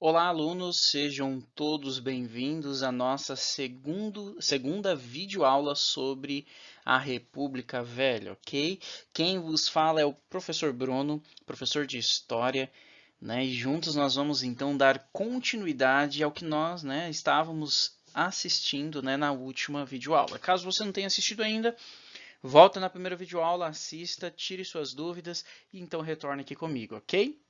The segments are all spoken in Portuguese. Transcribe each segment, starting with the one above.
Olá, alunos, sejam todos bem-vindos à nossa segunda videoaula sobre a República Velha, ok? Quem vos fala é o professor Bruno, professor de História, né? E juntos nós vamos então dar continuidade ao que nós, estávamos assistindo, na última videoaula. Caso você não tenha assistido ainda, volta na primeira videoaula, assista, tire suas dúvidas e então retorne aqui comigo, ok?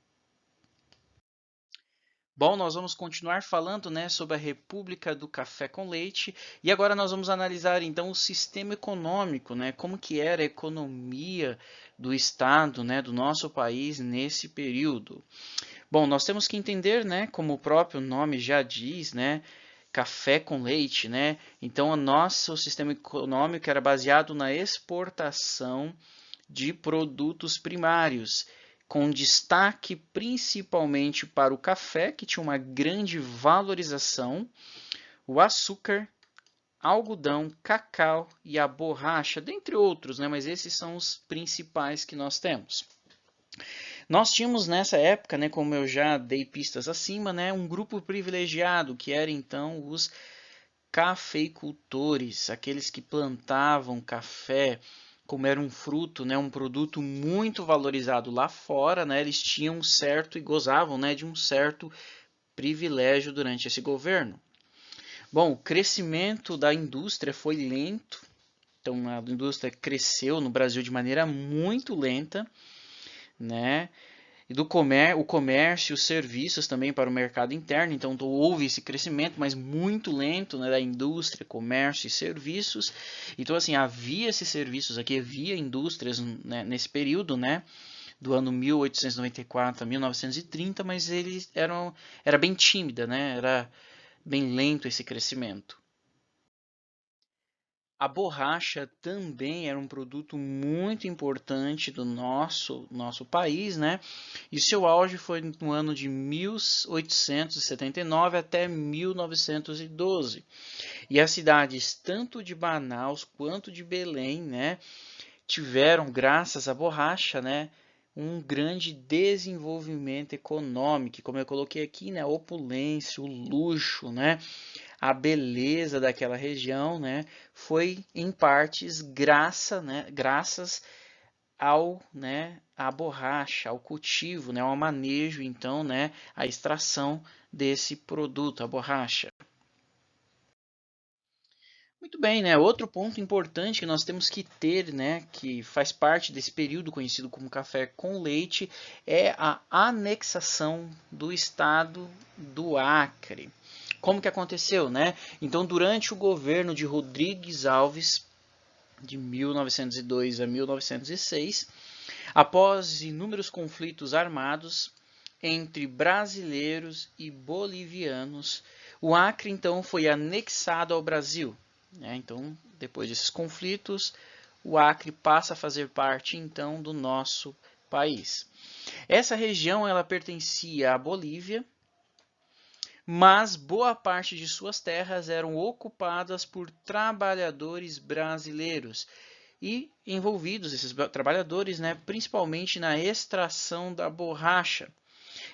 Bom, nós vamos continuar falando, sobre a República do Café com Leite e agora nós vamos analisar então o sistema econômico, como que era a economia do Estado, do nosso país nesse período. Bom, nós temos que entender, como o próprio nome já diz, café com leite, Então, o sistema econômico era baseado na exportação de produtos primários, com destaque principalmente para o café, que tinha uma grande valorização, o açúcar, algodão, cacau e a borracha, dentre outros, mas esses são os principais que nós temos. Nós tínhamos nessa época, como eu já dei pistas acima, um grupo privilegiado, que era então os cafeicultores, aqueles que plantavam café, como era um fruto, um produto muito valorizado lá fora, eles tinham certo e gozavam, de um certo privilégio durante esse governo. Bom, o crescimento da indústria foi lento, então a indústria cresceu no Brasil de maneira muito lenta, E o comércio e os serviços também para o mercado interno, então houve esse crescimento, mas muito lento, da indústria, comércio e serviços. Então assim, havia esses serviços aqui, havia indústrias, nesse período, do ano 1894 a 1930, mas era bem tímida, era bem lento esse crescimento. A borracha também era um produto muito importante do nosso país, E seu auge foi no ano de 1879 até 1912. E as cidades tanto de Manaus quanto de Belém, tiveram, graças à borracha, um grande desenvolvimento econômico, como eu coloquei aqui, a opulência, o luxo, a beleza daquela região, foi em partes graças à borracha, ao cultivo, ao manejo, então, à extração desse produto, a borracha. Muito bem, outro ponto importante que nós temos que ter, que faz parte desse período conhecido como café com leite, é a anexação do estado do Acre. Como que aconteceu, Então, durante o governo de Rodrigues Alves, de 1902 a 1906, após inúmeros conflitos armados entre brasileiros e bolivianos, o Acre então foi anexado ao Brasil. Então, depois desses conflitos, o Acre passa a fazer parte então do nosso país. Essa região ela pertencia à Bolívia, mas boa parte de suas terras eram ocupadas por trabalhadores brasileiros e envolvidos esses trabalhadores, principalmente na extração da borracha.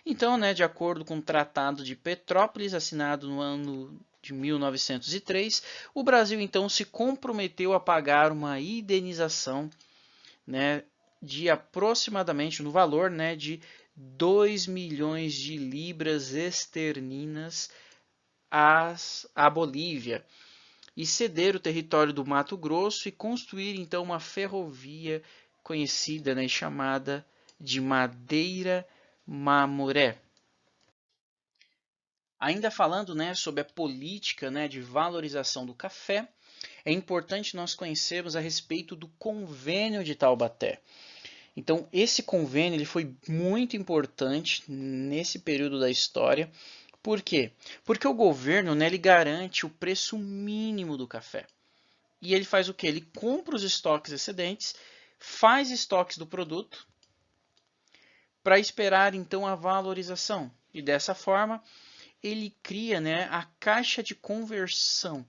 Então, de acordo com o Tratado de Petrópolis, assinado no ano de 1903, o Brasil então se comprometeu a pagar uma indenização, de aproximadamente, no valor, de 2 milhões de libras esterlinas à Bolívia e ceder o território do Mato Grosso e construir então uma ferrovia conhecida, e chamada de Madeira Mamoré. Ainda falando, sobre a política, de valorização do café, é importante nós conhecermos a respeito do Convênio de Taubaté. Então, esse convênio ele foi muito importante nesse período da história. Por quê? Porque o governo, ele garante o preço mínimo do café. E ele faz o quê? Ele compra os estoques excedentes, faz estoques do produto para esperar então a valorização. E dessa forma, ele cria, a caixa de conversão.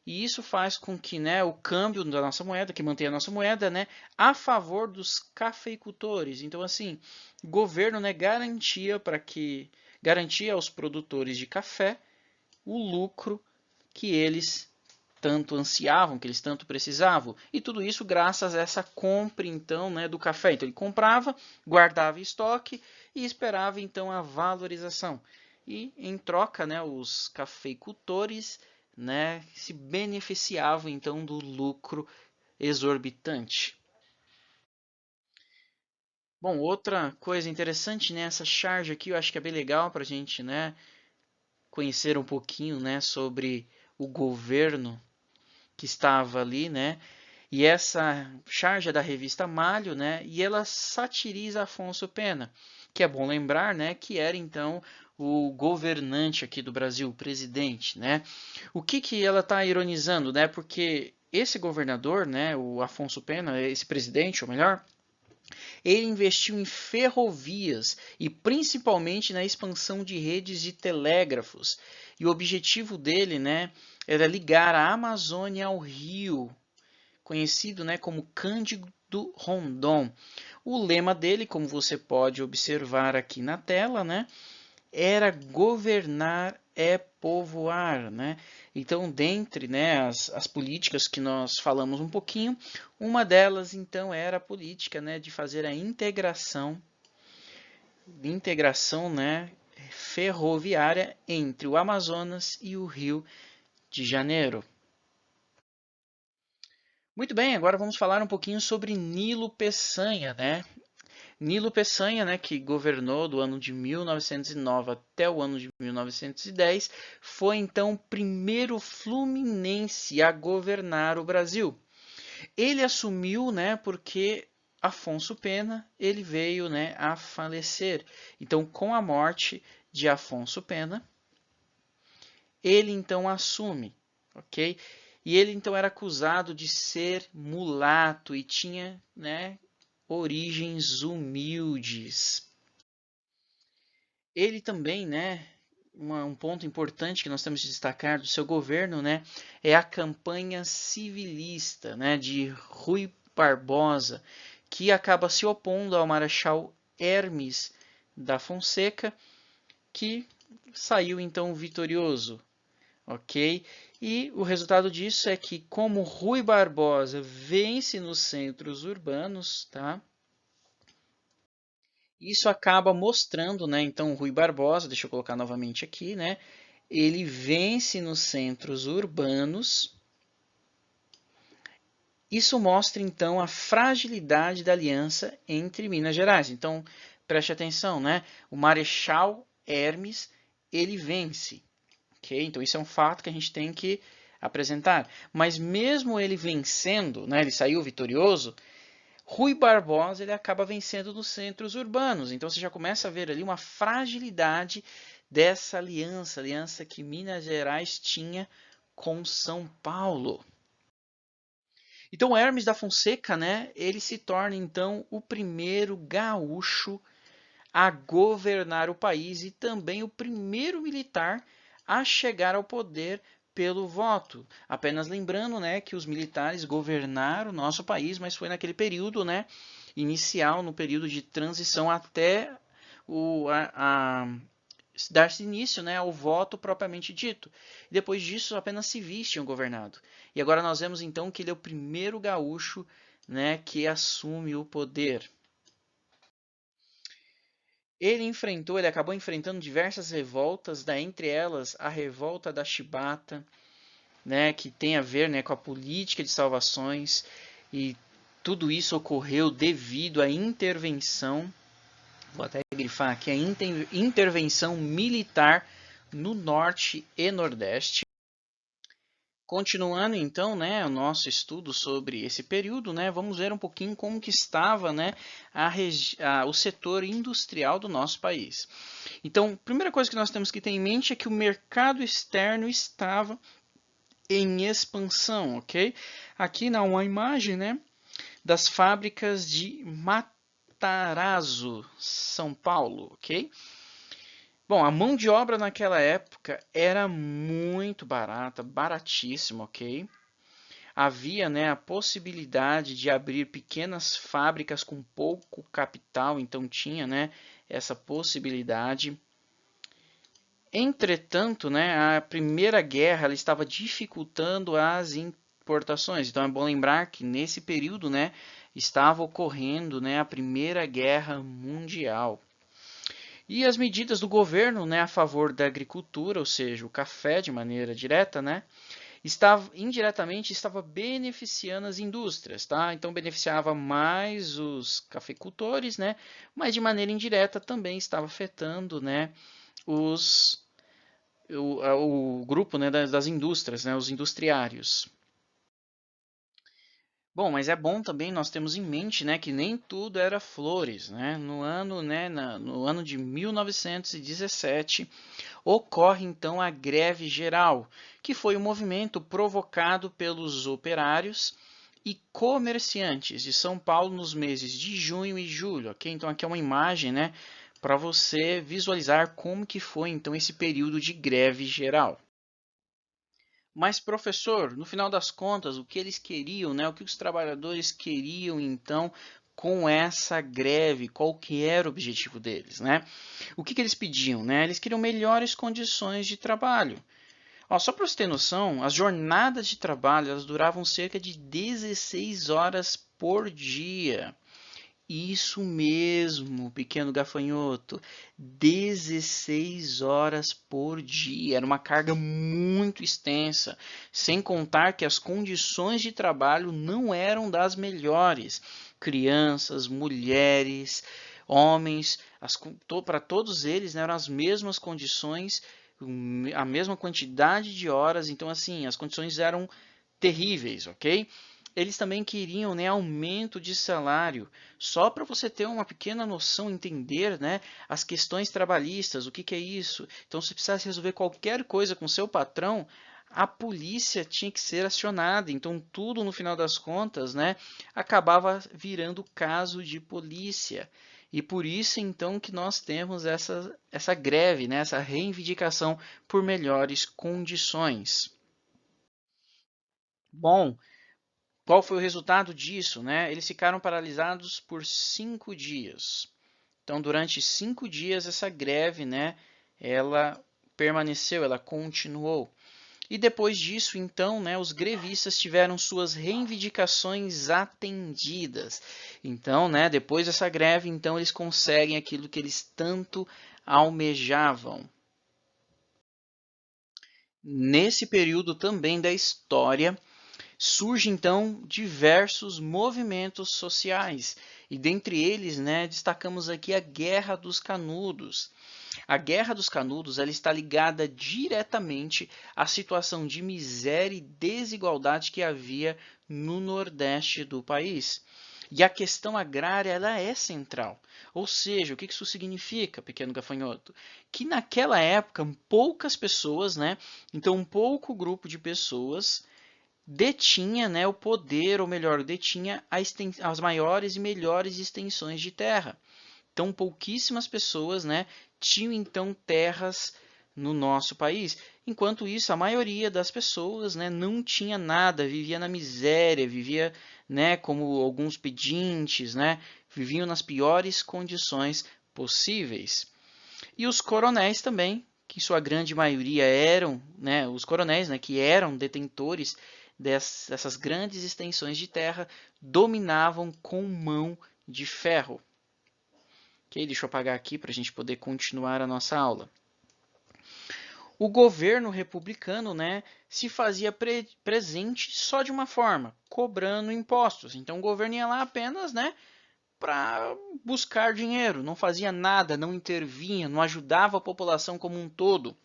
E isso faz com que, o câmbio da nossa moeda, que mantém a nossa moeda, a favor dos cafeicultores. Então, assim, o governo, garantia para que garantia aos produtores de café o lucro que eles tanto ansiavam, que eles tanto precisavam. E tudo isso graças a essa compra, então, né, do café. Então, ele comprava, guardava em estoque e esperava, então, a valorização. E, em troca, né, os cafeicultores, né, se beneficiavam, então, do lucro exorbitante. Bom, outra coisa interessante nessa charge aqui, eu acho que é bem legal para a gente, né, conhecer um pouquinho, né, sobre o governo que estava ali, né? E essa charge é da revista Malho, né? E ela satiriza Afonso Pena, que é bom lembrar, né? Que era então o governante aqui do Brasil, o presidente, né? O que que ela está ironizando, né? Porque esse governador, né? O Afonso Pena, esse presidente, ou melhor, ele investiu em ferrovias e principalmente na expansão de redes de telégrafos. E o objetivo dele, né, era ligar a Amazônia ao Rio, conhecido, né, como Cândido Rondon. O lema dele, como você pode observar aqui na tela, né, era governar é povoar, né? Então, dentre, né, as políticas que nós falamos um pouquinho, uma delas então era a política, né, de fazer a integração, né, ferroviária entre o Amazonas e o Rio de Janeiro. Muito bem, agora vamos falar um pouquinho sobre Nilo Peçanha, né? Nilo Peçanha, né, que governou do ano de 1909 até o ano de 1910, foi então o primeiro fluminense a governar o Brasil. Ele assumiu, né, porque Afonso Pena, ele veio, né, a falecer. Então, com a morte de Afonso Pena, ele então assume, ok? E ele então era acusado de ser mulato e tinha, né, origens humildes. Ele também, né, um ponto importante que nós temos de destacar do seu governo, né, é a campanha civilista, né, de Rui Barbosa, que acaba se opondo ao Marechal Hermes da Fonseca, que saiu então vitorioso, ok? E o resultado disso é que, como Rui Barbosa vence nos centros urbanos, tá? Isso acaba mostrando, né? Então, o Rui Barbosa, deixa eu colocar novamente aqui, né? Ele vence nos centros urbanos. Isso mostra, então, a fragilidade da aliança entre Minas Gerais. Então, preste atenção, né? O Marechal Hermes, ele vence, ok? Então, isso é um fato que a gente tem que apresentar. Mas mesmo ele vencendo, né? Ele saiu vitorioso. Rui Barbosa ele acaba vencendo nos centros urbanos. Então você já começa a ver ali uma fragilidade dessa aliança que Minas Gerais tinha com São Paulo. Então Hermes da Fonseca, né, ele se torna então o primeiro gaúcho a governar o país e também o primeiro militar a chegar ao poder pelo voto. Apenas lembrando, né, que os militares governaram o nosso país, mas foi naquele período, né, inicial, no período de transição até dar-se início, né, ao voto propriamente dito. Depois disso, apenas civis tinham governado. E agora nós vemos então que ele é o primeiro gaúcho, né, que assume o poder. Ele acabou enfrentando diversas revoltas, entre elas a revolta da Chibata, né, que tem a ver, né, com a política de salvações, e tudo isso ocorreu devido à intervenção, vou até grifar aqui, a intervenção militar no norte e nordeste. Continuando então, né, o nosso estudo sobre esse período, né, vamos ver um pouquinho como que estava, né, o setor industrial do nosso país. Então, a primeira coisa que nós temos que ter em mente é que o mercado externo estava em expansão, ok? Aqui na uma imagem, né, das fábricas de Matarazzo, São Paulo, ok? Bom, a mão de obra naquela época era muito barata, baratíssima, ok? Havia, né, a possibilidade de abrir pequenas fábricas com pouco capital, então tinha, né, essa possibilidade. Entretanto, né, a Primeira Guerra ela estava dificultando as importações. Então é bom lembrar que nesse período, né, estava ocorrendo, né, a Primeira Guerra Mundial. E as medidas do governo, né, a favor da agricultura, ou seja, o café de maneira direta, né, indiretamente estava beneficiando as indústrias, tá? Então beneficiava mais os cafeicultores, né, mas de maneira indireta também estava afetando, né, os o grupo, né, das indústrias, né, os industriários. Bom, mas é bom também nós temos em mente, né, que nem tudo era flores, né? No ano de 1917 ocorre então a greve geral, que foi um movimento provocado pelos operários e comerciantes de São Paulo nos meses de junho e julho, ok? Então aqui é uma imagem, né, para você visualizar como que foi então esse período de greve geral. Mas, professor, no final das contas, o que eles queriam, né? O que os trabalhadores queriam, então, com essa greve? Qual que era o objetivo deles, né? O que eles pediam, né? Eles queriam melhores condições de trabalho. Ó, só para você ter noção, as jornadas de trabalho elas duravam cerca de 16 horas por dia. Isso mesmo, pequeno gafanhoto. 16 horas por dia. Era uma carga muito extensa. Sem contar que as condições de trabalho não eram das melhores. Crianças, mulheres, homens, para todos eles, né, eram as mesmas condições, a mesma quantidade de horas. Então, assim, as condições eram terríveis, ok? Eles também queriam, né, aumento de salário. Só para você ter uma pequena noção, entender, né, as questões trabalhistas, o que, que é isso. Então, se precisasse resolver qualquer coisa com seu patrão, a polícia tinha que ser acionada. Então, tudo no final das contas, né, acabava virando caso de polícia. E por isso, então, que nós temos essa greve, né, essa reivindicação por melhores condições. Bom, qual foi o resultado disso, né? Eles ficaram paralisados por 5 dias. Então, durante 5 dias, essa greve, né, ela permaneceu, ela continuou. E depois disso, então, né, os grevistas tiveram suas reivindicações atendidas. Então, né, depois dessa greve, então, eles conseguem aquilo que eles tanto almejavam. Nesse período também da história, surgem então diversos movimentos sociais e dentre eles, né, destacamos aqui a Guerra dos Canudos. A Guerra dos Canudos ela está ligada diretamente à situação de miséria e desigualdade que havia no Nordeste do país. E a questão agrária ela é central. Ou seja, o que isso significa, pequeno gafanhoto? Que naquela época poucas pessoas, né, então um pouco grupo de pessoas detinha, né, o poder, ou melhor, detinha as maiores e melhores extensões de terra. Então, pouquíssimas pessoas, né, tinham então terras no nosso país. Enquanto isso, a maioria das pessoas, né, não tinha nada, vivia na miséria, vivia, né, como alguns pedintes, né, viviam nas piores condições possíveis. E os coronéis também, que sua grande maioria eram, né, os coronéis, né, que eram detentores dessas grandes extensões de terra, dominavam com mão de ferro. Ok, deixa eu apagar aqui para a gente poder continuar a nossa aula. O governo republicano, né, se fazia presente só de uma forma, cobrando impostos. Então o governo ia lá apenas, né, para buscar dinheiro, não fazia nada, não intervinha, não ajudava a população como um todo.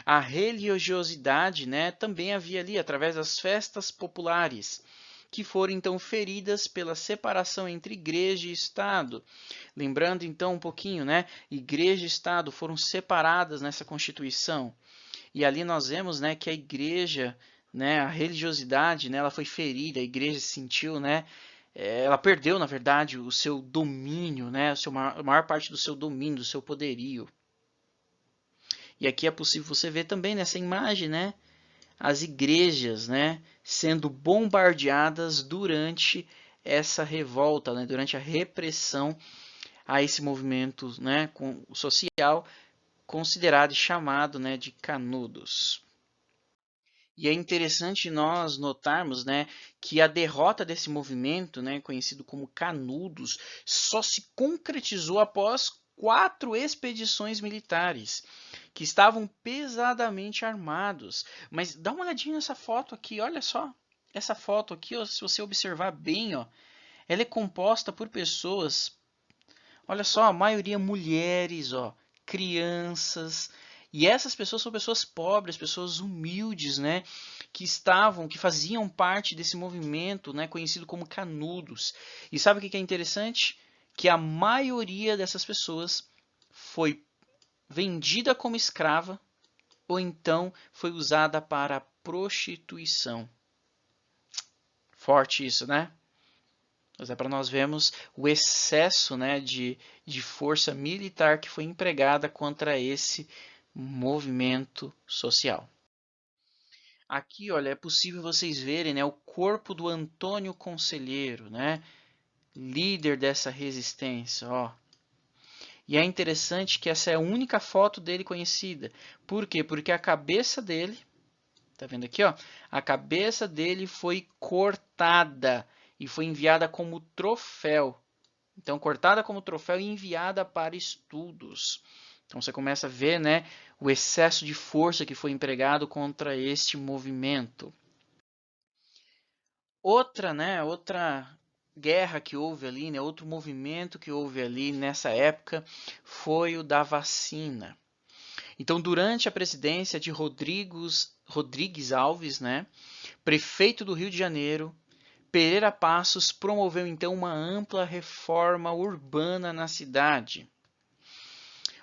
A religiosidade, né, também havia ali através das festas populares, que foram então feridas pela separação entre igreja e Estado. Lembrando então um pouquinho, né, igreja e Estado foram separadas nessa Constituição. E ali nós vemos, né, que a igreja, né, a religiosidade, né, ela foi ferida, a igreja se sentiu, né, ela perdeu, na verdade, o seu domínio, né, a maior parte do seu domínio, do seu poderio. E aqui é possível você ver também nessa imagem, né, as igrejas, né, sendo bombardeadas durante essa revolta, né, durante a repressão a esse movimento, né, social considerado e chamado, né, de Canudos. E é interessante nós notarmos, né, que a derrota desse movimento, né, conhecido como Canudos, só se concretizou após 4 expedições militares que estavam pesadamente armados. Mas dá uma olhadinha nessa foto aqui, olha só. Essa foto aqui, ó, se você observar bem, ó, ela é composta por pessoas, olha só, a maioria mulheres, ó, crianças. E essas pessoas são pessoas pobres, pessoas humildes, né, que faziam parte desse movimento, né, conhecido como Canudos. E sabe o que é interessante? Que a maioria dessas pessoas foi vendida como escrava ou então foi usada para a prostituição. Forte isso, né? Mas é para nós vermos o excesso, né, de força militar que foi empregada contra esse movimento social. Aqui, olha, é possível vocês verem, né, o corpo do Antônio Conselheiro, né, líder dessa resistência, ó. E é interessante que essa é a única foto dele conhecida. Por quê? Porque a cabeça dele, tá vendo aqui, ó? A cabeça dele foi cortada e foi enviada como troféu. Então, cortada como troféu e enviada para estudos. Então, você começa a ver, né, o excesso de força que foi empregado contra este movimento. Outra guerra que houve ali, né, outro movimento que houve ali nessa época foi o da vacina. Então, durante a presidência de Rodrigues Alves, né, prefeito do Rio de Janeiro, Pereira Passos promoveu então uma ampla reforma urbana na cidade.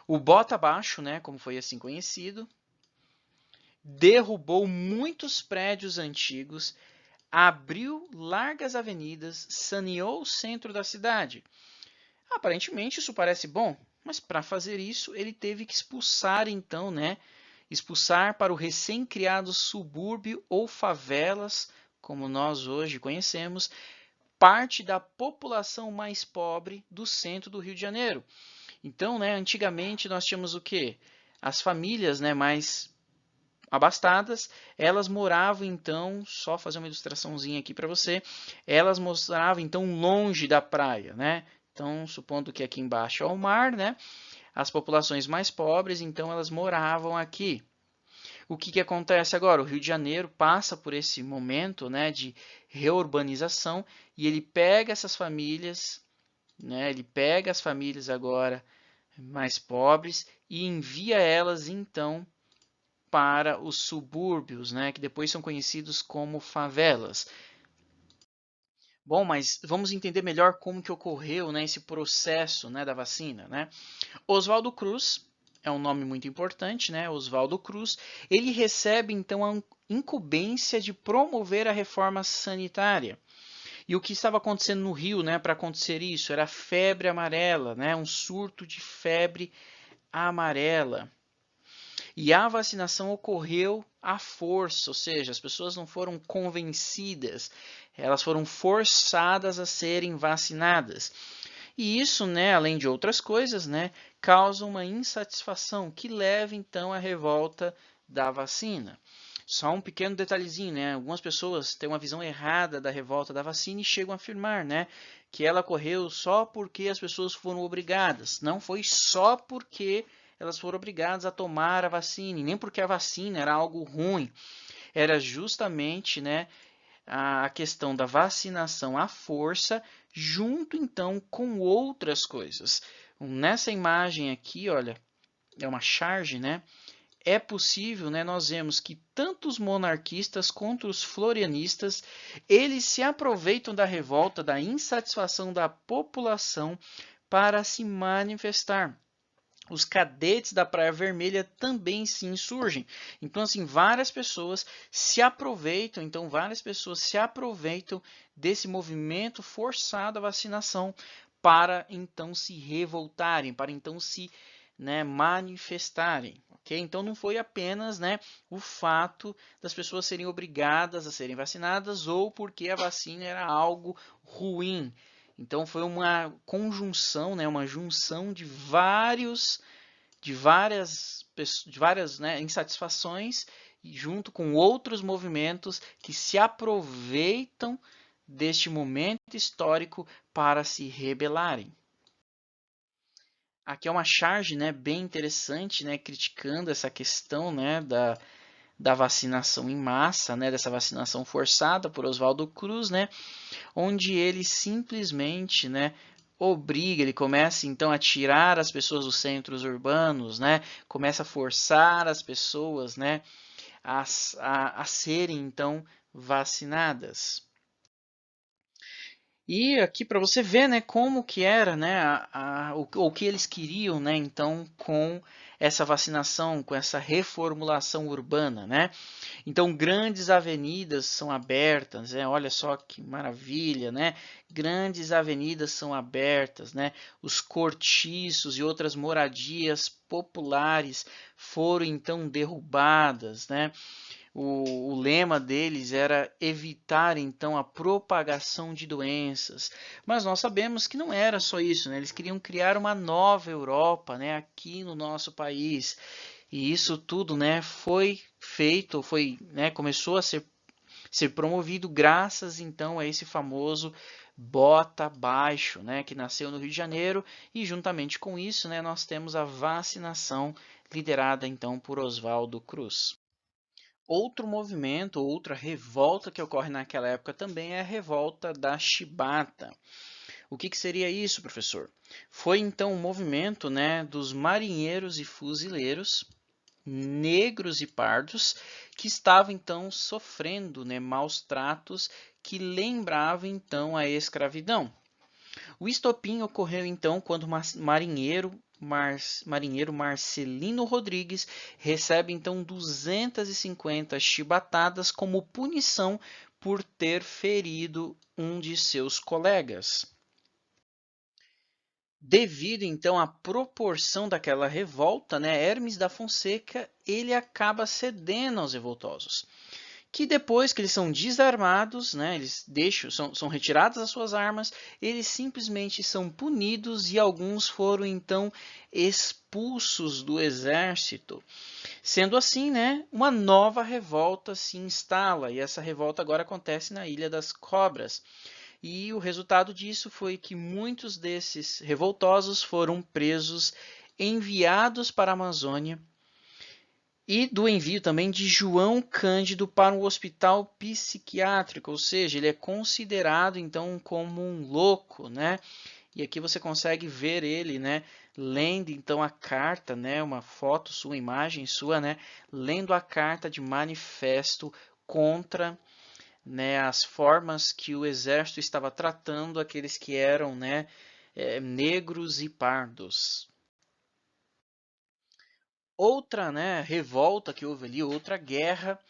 O Bota Abaixo, né, como foi assim conhecido, derrubou muitos prédios antigos, abriu largas avenidas, saneou o centro da cidade. Aparentemente isso parece bom, mas para fazer isso ele teve que expulsar então, né, expulsar para o recém-criado subúrbio ou favelas, como nós hoje conhecemos, parte da população mais pobre do centro do Rio de Janeiro. Então, né, antigamente nós tínhamos o quê? As famílias, né, mais abastadas, elas moravam então, só fazer uma ilustraçãozinha aqui para você, elas moravam então longe da praia, né? Então, supondo que aqui embaixo é o mar, né? As populações mais pobres, então elas moravam aqui. O que acontece agora? O Rio de Janeiro passa por esse momento, né, de reurbanização e ele pega essas famílias, né, ele pega as famílias agora mais pobres e envia elas então para os subúrbios, né, que depois são conhecidos como favelas. Bom, mas vamos entender melhor como que ocorreu, né, esse processo, né, da vacina, né? Oswaldo Cruz é um nome muito importante, né? Oswaldo Cruz, ele recebe então a incumbência de promover a reforma sanitária. E o que estava acontecendo no Rio, né, para acontecer isso, era a febre amarela, né, um surto de febre amarela. E a vacinação ocorreu à força, ou seja, as pessoas não foram convencidas, elas foram forçadas a serem vacinadas. E isso, né, além de outras coisas, né, causa uma insatisfação que leva então à revolta da vacina. Só um pequeno detalhezinho, né? Algumas pessoas têm uma visão errada da revolta da vacina e chegam a afirmar, né, que ela ocorreu só porque as pessoas foram obrigadas. Não foi só porque elas foram obrigadas a tomar a vacina, e nem porque a vacina era algo ruim. Era justamente, né, a questão da vacinação à força, junto então com outras coisas. Nessa imagem aqui, olha, é uma charge, né? É possível, né, nós vemos que tanto os monarquistas quanto os florianistas, eles se aproveitam da revolta, da insatisfação da população para se manifestar. Os cadetes da Praia Vermelha também se insurgem. Então, assim, várias pessoas se aproveitam, desse movimento forçado à vacinação para então se revoltarem, para então se, né, manifestarem. Okay? Então, não foi apenas, né, o fato das pessoas serem obrigadas a serem vacinadas ou porque a vacina era algo ruim. Então foi uma conjunção, né, uma junção de de várias, né, insatisfações, junto com outros movimentos que se aproveitam deste momento histórico para se rebelarem. Aqui é uma charge, né, bem interessante, né, criticando essa questão, né, da vacinação em massa, né, dessa vacinação forçada por Oswaldo Cruz, né, onde ele simplesmente, né, obriga, ele começa então a tirar as pessoas dos centros urbanos, né, começa a forçar as pessoas, né, a serem então vacinadas. E aqui para você ver, né, como que era, né, o que eles queriam, né, então com essa vacinação, com essa reformulação urbana, né? Então grandes avenidas são abertas, né? Olha só que maravilha, né? Grandes avenidas são abertas, né? Os cortiços e outras moradias populares foram então derrubadas, né? O lema deles era evitar então a propagação de doenças. Mas nós sabemos que não era só isso, né? Eles queriam criar uma nova Europa, né, aqui no nosso país. E isso tudo, né, foi feito, né, começou a ser promovido graças então a esse famoso bota baixo, né, que nasceu no Rio de Janeiro, e juntamente com isso, né, nós temos a vacinação liderada então por Oswaldo Cruz. Outro movimento, outra revolta que ocorre naquela época também é a revolta da Chibata. O que seria isso, professor? Foi então um movimento, né, dos marinheiros e fuzileiros, negros e pardos, que estavam então sofrendo, né, maus tratos que lembravam então a escravidão. O estopim ocorreu então quando o marinheiro Marcelino Rodrigues recebe então 250 chibatadas como punição por ter ferido um de seus colegas. Devido então à proporção daquela revolta, né, Hermes da Fonseca ele acaba cedendo aos revoltosos, que depois que eles são desarmados, né, eles são retiradas as suas armas, eles simplesmente são punidos e alguns foram então expulsos do exército. Sendo assim, né, uma nova revolta se instala, e essa revolta agora acontece na Ilha das Cobras. E o resultado disso foi que muitos desses revoltosos foram presos, enviados para a Amazônia, e do envio também de João Cândido para um hospital psiquiátrico, ou seja, ele é considerado então como um louco, né? E aqui você consegue ver ele, né, lendo então a carta, né, uma foto sua, imagem sua, né, lendo a carta de manifesto contra, né, as formas que o exército estava tratando aqueles que eram, né, negros e pardos. Outra, né, revolta que houve ali, outra guerra,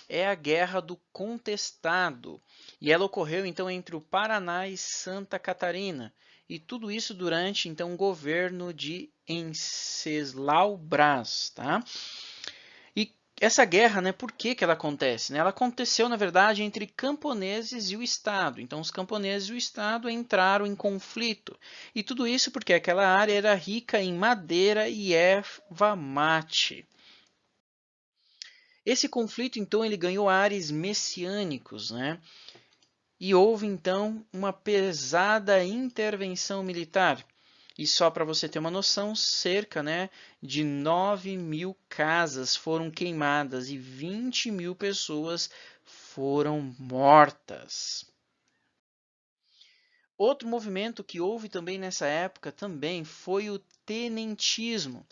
é a Guerra do Contestado. E ela ocorreu então entre o Paraná e Santa Catarina. E tudo isso durante então o governo de Enceslau Brás, tá? E essa guerra, né, por que ela acontece? Né? Ela aconteceu, na verdade, entre camponeses e o Estado. Então, os camponeses e o Estado entraram em conflito. E tudo isso porque aquela área era rica em madeira e erva mate. Esse conflito, então, ele ganhou ares messiânicos, né? E houve, então, uma pesada intervenção militar. E só para você ter uma noção, cerca, né, de 9.000 casas foram queimadas e 20.000 pessoas foram mortas. Outro movimento que houve também nessa época também foi o tenentismo,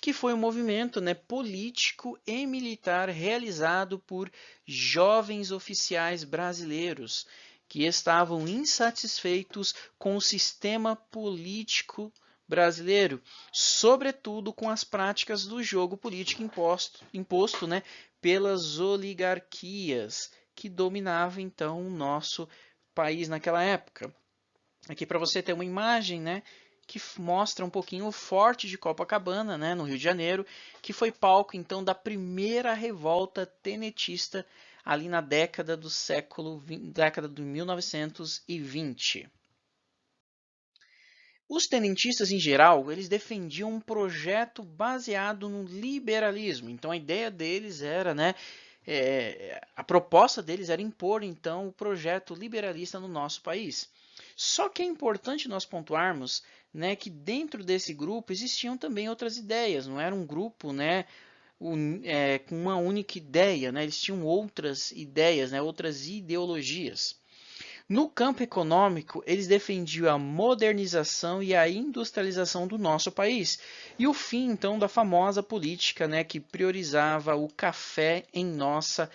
que foi um movimento, né, político e militar realizado por jovens oficiais brasileiros que estavam insatisfeitos com o sistema político brasileiro, sobretudo com as práticas do jogo político imposto, né, pelas oligarquias que dominavam então o nosso país naquela época. Aqui para você ter uma imagem, né, que mostra um pouquinho o Forte de Copacabana, né, no Rio de Janeiro, que foi palco então da primeira revolta tenentista ali na década década de 1920. Os tenentistas, em geral, eles defendiam um projeto baseado no liberalismo. Então, a ideia deles era, né, a proposta deles era impor, então, o projeto liberalista no nosso país. Só que é importante nós pontuarmos, né, que dentro desse grupo existiam também outras ideias. Não era um grupo, né, com uma única ideia, né? Eles tinham outras ideias, né, outras ideologias. No campo econômico, eles defendiam a modernização e a industrialização do nosso país e o fim, então, da famosa política, né, que priorizava o café em nossa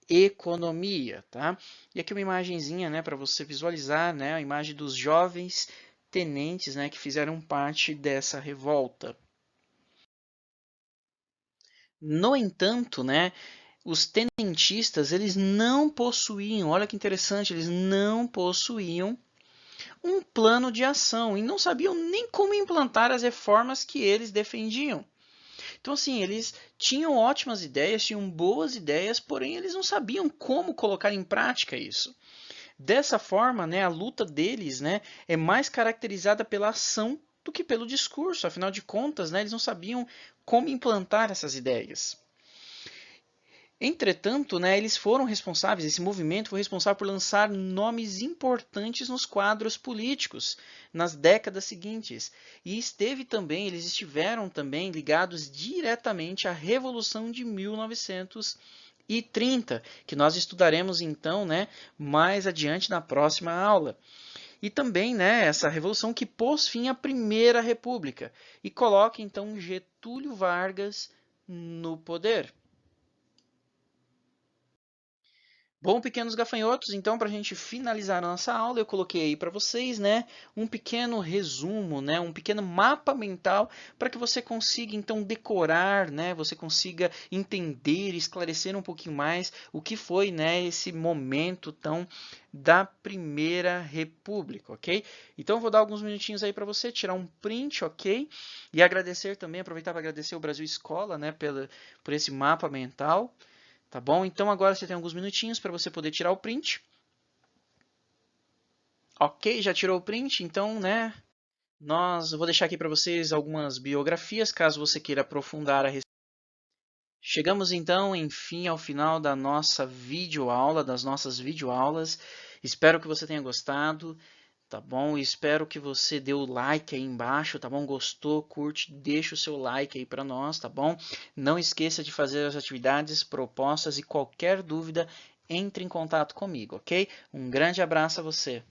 economia, tá? E aqui uma imagenzinha, né, para você visualizar, né, a imagem dos jovens tenentes, né, que fizeram parte dessa revolta. No entanto, né, os tenentistas, eles não possuíam, olha que interessante, eles não possuíam um plano de ação e não sabiam nem como implantar as reformas que eles defendiam. Então, assim, eles tinham ótimas ideias, tinham boas ideias, porém eles não sabiam como colocar em prática isso. Dessa forma, né, a luta deles, né, é mais caracterizada pela ação do que pelo discurso. Afinal de contas, né, eles não sabiam como implantar essas ideias. Entretanto, né, eles foram responsáveis, esse movimento foi responsável por lançar nomes importantes nos quadros políticos nas décadas seguintes. E esteve também, eles estiveram também ligados diretamente à Revolução de 1930, que nós estudaremos então, né, mais adiante na próxima aula. E também, né, essa revolução que pôs fim à Primeira República e coloca então Getúlio Vargas no poder. Bom, pequenos gafanhotos, então para a gente finalizar a nossa aula, eu coloquei aí para vocês, né, um pequeno resumo, né, um pequeno mapa mental para que você consiga então decorar, né, você consiga entender, esclarecer um pouquinho mais o que foi, né, esse momento tão da Primeira República, ok? Então eu vou dar alguns minutinhos aí para você tirar um print, ok? E agradecer também, aproveitar para agradecer o Brasil Escola, né, por esse mapa mental. Tá bom? Então agora você tem alguns minutinhos para você poder tirar o print. Ok, já tirou o print? Então, né? Eu vou deixar aqui para vocês algumas biografias, caso você queira aprofundar a respeito. Chegamos então, enfim, ao final da nossa videoaula, das nossas videoaulas. Espero que você tenha gostado, tá bom? Espero que você dê o like aí embaixo, tá bom? Gostou, curte, deixa o seu like aí para nós, tá bom? Não esqueça de fazer as atividades propostas e qualquer dúvida, entre em contato comigo, ok? Um grande abraço a você.